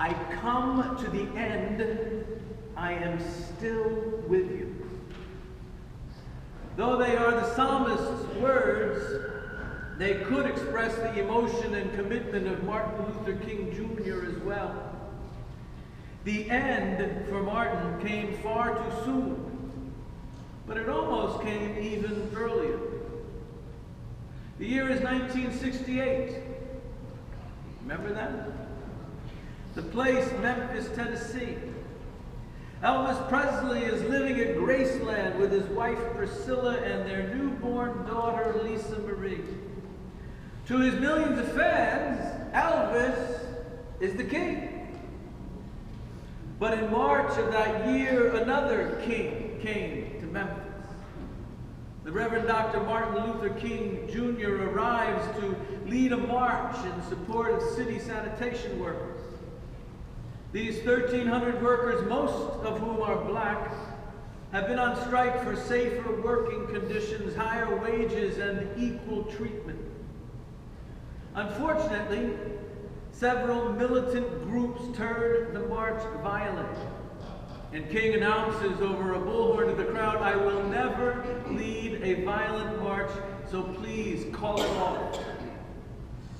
I come to the end, I am still with you. Though they are the psalmist's words, they could express the emotion and commitment of Martin Luther King Jr. as well. The end for Martin came far too soon, but it almost came even earlier. The year is 1968. Remember that? The place, Memphis, Tennessee. Elvis Presley is living at Graceland with his wife Priscilla and their newborn daughter Lisa Marie. To his millions of fans, Elvis is the king. But in March of that year, another king came to Memphis. The Reverend Dr. Martin Luther King Jr. arrives to lead a march in support of city sanitation workers. These 1,300 workers, most of whom are black, have been on strike for safer working conditions, higher wages, and equal treatment. Unfortunately, several militant groups turned the march violent. And King announces over a bullhorn to the crowd, "I will never lead a violent march, so please call it off."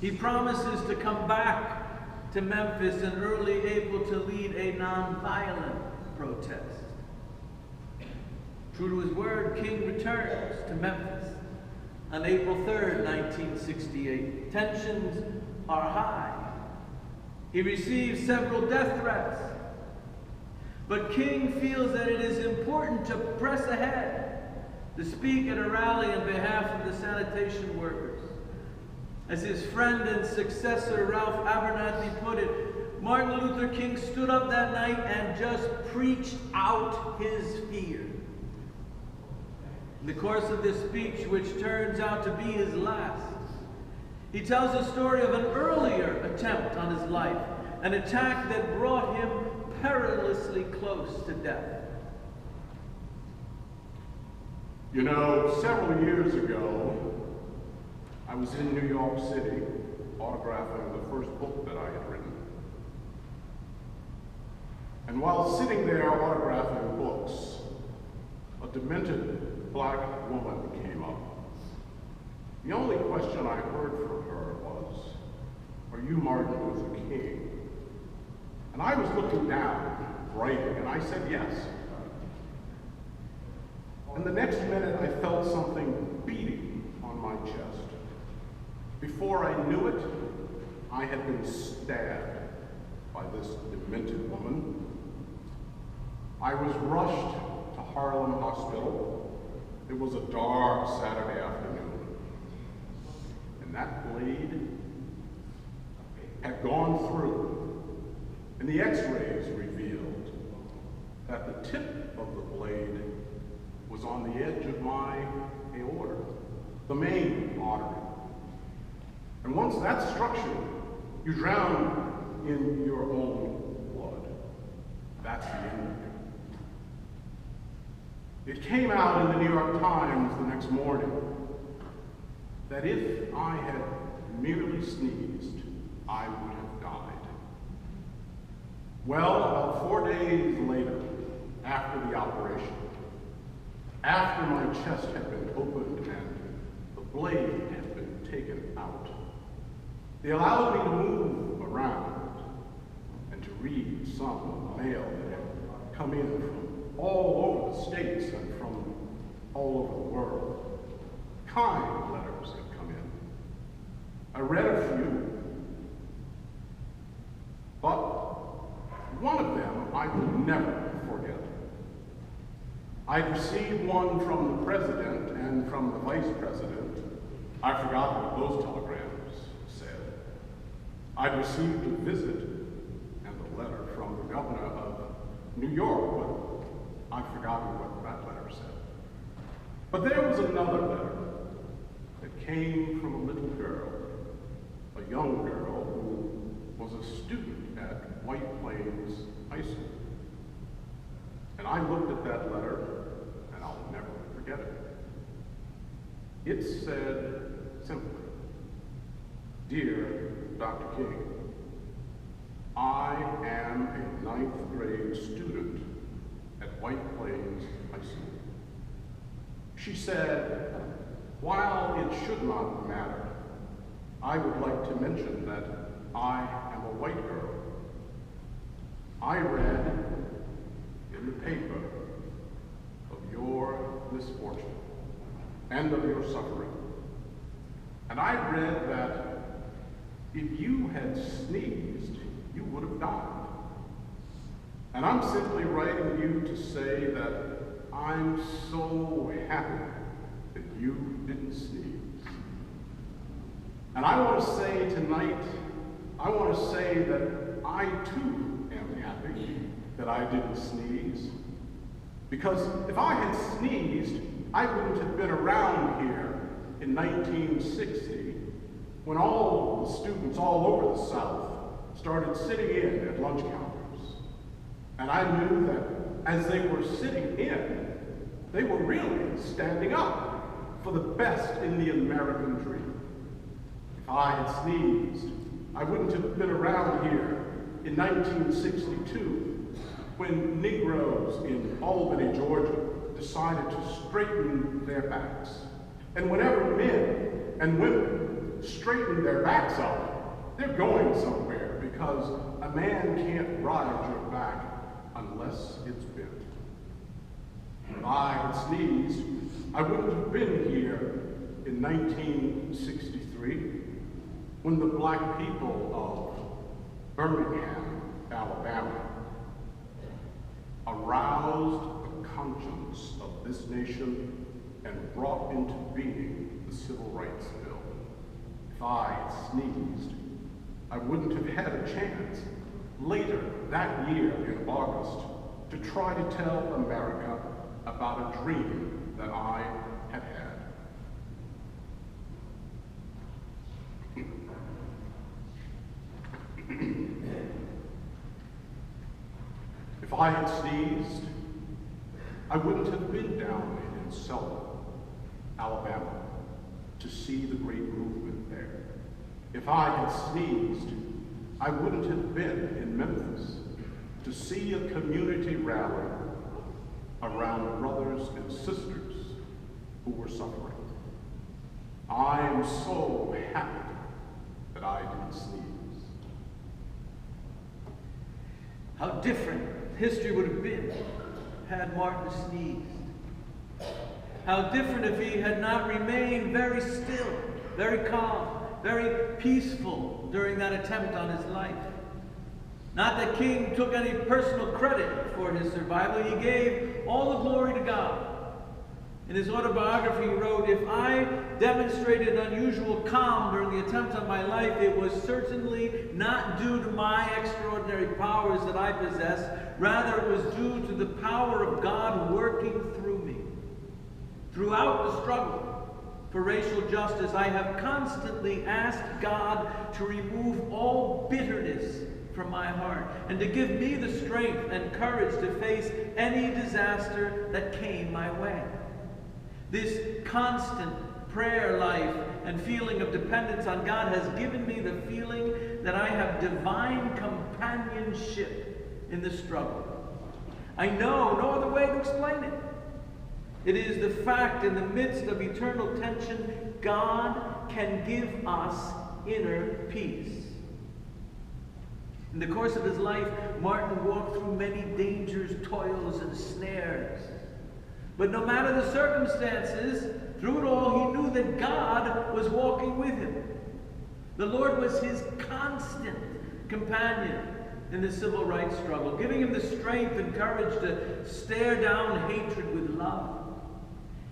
He promises to come back to Memphis in early April to lead a nonviolent protest. True to his word, King returns to Memphis on April 3rd, 1968. Tensions are high. He receives several death threats. But King feels that it is important to press ahead, to speak at a rally on behalf of the sanitation workers. As his friend and successor, Ralph Abernathy, put it, Martin Luther King stood up that night and just preached out his fear. In the course of this speech, which turns out to be his last, he tells a story of an earlier attempt on his life, an attack that brought him perilously close to death. You know, several years ago, I was in New York City autographing the first book that I had written. And while sitting there autographing books, a demented black woman came up. The only question I heard from her was, "Are you Martin Luther King?" And I was looking down, writing, and I said yes. And the next minute I felt something beating on my chest. Before I knew it, I had been stabbed by this demented woman. I was rushed to Harlem Hospital. It was a dark Saturday afternoon. And that blade had gone through, and the x-rays revealed that the tip of the blade was on the edge of my aorta, the main artery. And once that structure, you drown in your own blood. That's the end of it. It came out in the New York Times the next morning that if I had merely sneezed, I would have died. Well, about 4 days later, after the operation, after my chest had been opened and the blade had been taken out, they allowed me to move around and to read some mail that had come in from all over the states and from all over the world. Kind letters had come in. I read a few, but one of them I will never forget. I received one from the president and from the vice president. I forgot what those telegrams said. I'd received a visit and a letter from the governor of New York, but I've forgotten what that letter said. But there was another letter that came from a little girl, a young girl who was a student at White Plains High School. And I looked at that letter, and I'll never forget it. It said simply, "Dear Dr. King, I ninth grade student at White Plains High School. She said, "While it should not matter, I would like to mention that I am a white girl. I read in the paper of your misfortune and of your suffering. And I read that if you had sneezed, you would have died. And I'm simply writing you to say that I'm so happy that you didn't sneeze. And I want to say tonight, I want to say that I too am happy that I didn't sneeze. Because if I had sneezed, I wouldn't have been around here in 1960 when all the students all over the South started sitting in at lunch counters. And I knew that as they were sitting in, they were really standing up for the best in the American dream. If I had sneezed, I wouldn't have been around here in 1962 when Negroes in Albany, Georgia decided to straighten their backs. And whenever men and women straighten their backs up, they're going somewhere because a man can't ride your back unless it's bent. If I had sneezed, I wouldn't have been here in 1963 when the black people of Birmingham, Alabama, aroused the conscience of this nation and brought into being the Civil Rights Bill. If I had sneezed, I wouldn't have had a chance later that year in August to try to tell America about a dream that I had had. If I had sneezed, I wouldn't have been down in Selma, Alabama, to see the great movement there. If I had sneezed, I wouldn't have been in Memphis to see a community rally around brothers and sisters who were suffering. I am so happy that I didn't sneeze. How different history would have been had Martin sneezed. How different if he had not remained very still, very calm, very peaceful during that attempt on his life. Not that King took any personal credit for his survival. He gave all the glory to God. In his autobiography, he wrote, "If I demonstrated unusual calm during the attempt on my life, it was certainly not due to my extraordinary powers that I possess. Rather, it was due to the power of God working through me. Throughout the struggle for racial justice, I have constantly asked God to remove all bitterness from my heart and to give me the strength and courage to face any disaster that came my way. This constant prayer life and feeling of dependence on God has given me the feeling that I have divine companionship in the struggle. I know no other way to explain it. It is the fact in the midst of eternal tension, God can give us inner peace." In the course of his life, Martin walked through many dangers, toils, and snares. But no matter the circumstances, through it all, he knew that God was walking with him. The Lord was his constant companion in the civil rights struggle, giving him the strength and courage to stare down hatred with love.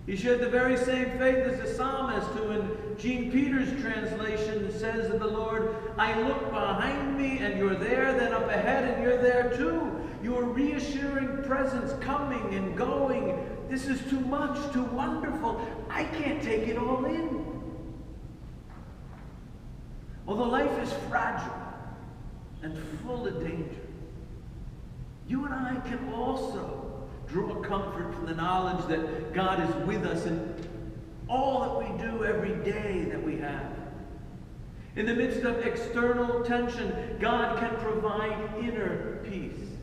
He shared the very same faith as the psalmist who in Jean Peters' translation says of the Lord, "I look behind me and you're there, then up ahead and you're there too. Your reassuring presence coming and going. This is too much, too wonderful. I can't take it all in." Although life is fragile and full of danger, you and I can also draw comfort from the knowledge that God is with us in all that we do every day that we have. In the midst of external tension, God can provide inner peace.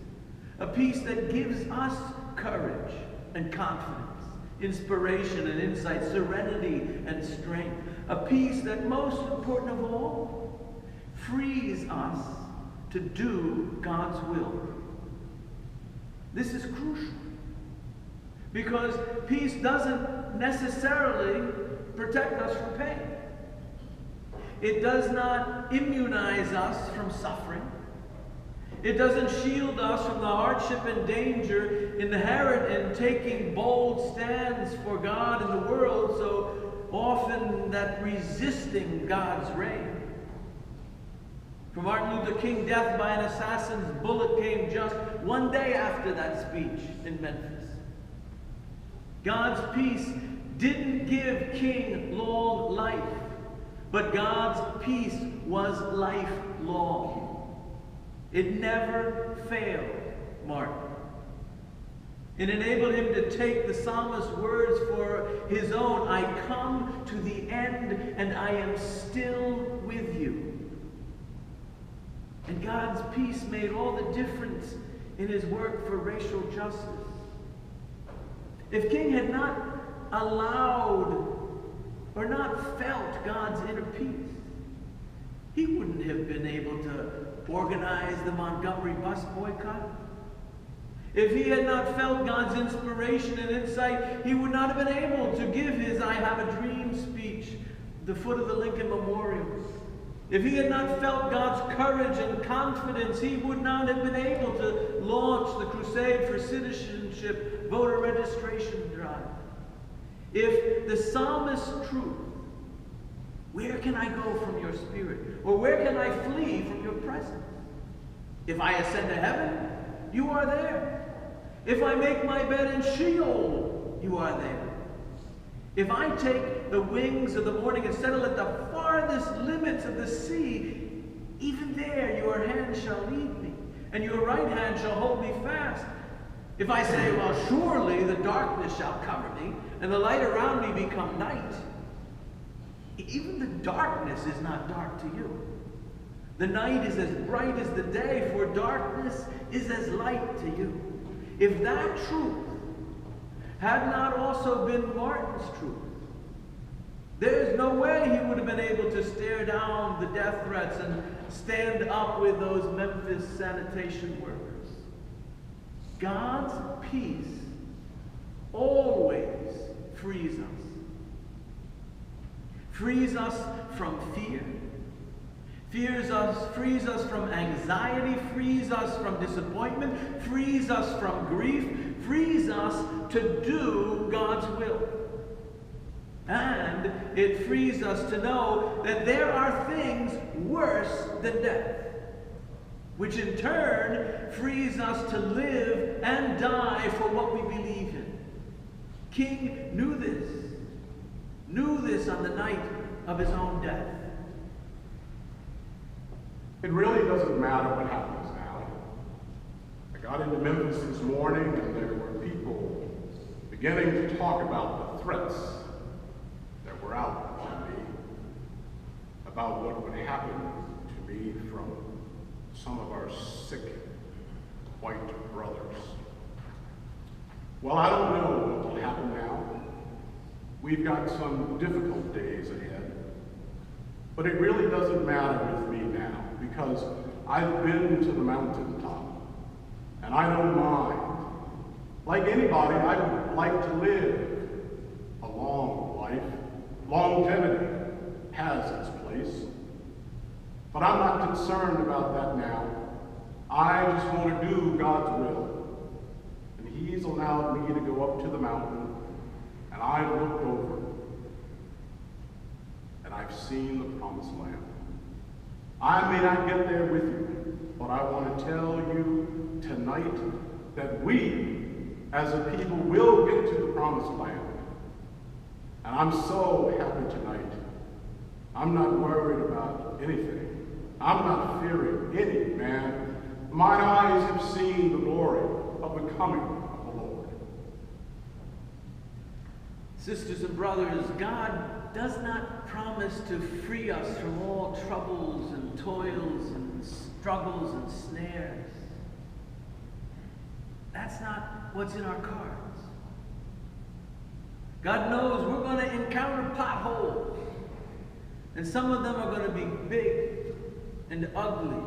A peace that gives us courage and confidence, inspiration and insight, serenity and strength. A peace that, most important of all, frees us to do God's will. This is crucial, because peace doesn't necessarily protect us from pain. It does not immunize us from suffering. It doesn't shield us from the hardship and danger inherent in taking bold stands for God and the world, so often that resisting God's reign. For Martin Luther King, death by an assassin's bullet came just one day after that speech in Memphis. God's peace didn't give King long life, but God's peace was lifelong. It never failed Martin. It enabled him to take the psalmist's words for his own. I come to the end, and I am still with you. And God's peace made all the difference in his work for racial justice. If King had not allowed or not felt God's inner peace, he wouldn't have been able to organize the Montgomery bus boycott. If he had not felt God's inspiration and insight, he would not have been able to give his I Have a Dream speech at the foot of the Lincoln Memorial. If he had not felt God's courage and confidence, he would not have been able to launch the crusade for citizenship voter registration drive. If the psalmist's truth, where can I go from your spirit? Or where can I flee from your presence? If I ascend to heaven, you are there. If I make my bed in Sheol, you are there. If I take the wings of the morning and settle at the farthest limits of the sea, even there your hand shall lead me, and your right hand shall hold me fast. If I say, well, surely the darkness shall cover me, and the light around me become night, even the darkness is not dark to you. The night is as bright as the day, for darkness is as light to you. If that truth had not also been Martin's truth, there is no way he would have been able to stare down the death threats and stand up with those Memphis sanitation workers. God's peace always frees us. Frees us from fear. Frees us from anxiety, frees us from disappointment, frees us from grief, frees us to do God's will. And it frees us to know that there are things worse than death, which in turn frees us to live and die for what we believe in. King knew this on the night of his own death. It really doesn't matter what happens now. I got into Memphis this morning, and there were people beginning to talk about the threats that were out to me, about what would happen to me from some of our sick white brothers. Well, I don't know what will happen now. We've got some difficult days ahead. But it really doesn't matter with me now, because I've been to the mountaintop, and I don't mind. Like anybody, I would like to live a long life. Longevity has its place. But I'm not concerned about that now. I just want to do God's will. And He's allowed me to go up to the mountain, and I've looked over, and I've seen the promised land. I may not get there with you, but I want to tell you tonight that we, as a people, will get to the promised land. And I'm so happy tonight. I'm not worried about anything. I'm not fearing any man. My eyes have seen the glory of the coming of the Lord. Sisters and brothers, God does not promise to free us from all troubles and toils and struggles and snares. That's not what's in our cards. God knows we're going to encounter potholes. And some of them are going to be big and ugly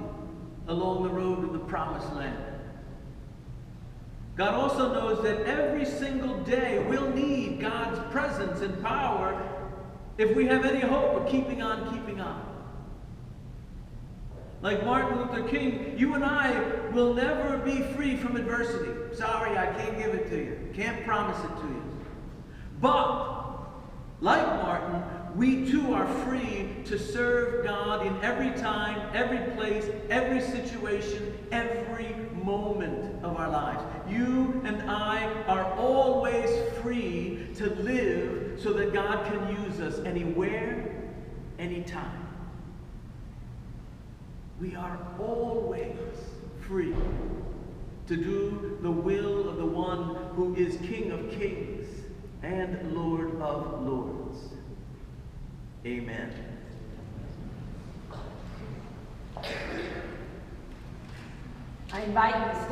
along the road to the promised land. God also knows that every single day we'll need God's presence and power if we have any hope of keeping on keeping on. Like Martin Luther King, you and I will never be free from adversity. Sorry, I can't give it to you. Can't promise it to you. But, like Martin, we too are free to serve God in every time, every place, every situation, every moment of our lives. You and I are always free to live so that God can use us anywhere, anytime. We are always free to do the will of the one who is King of Kings and Lord of Lords. Amen. I invite you to stand.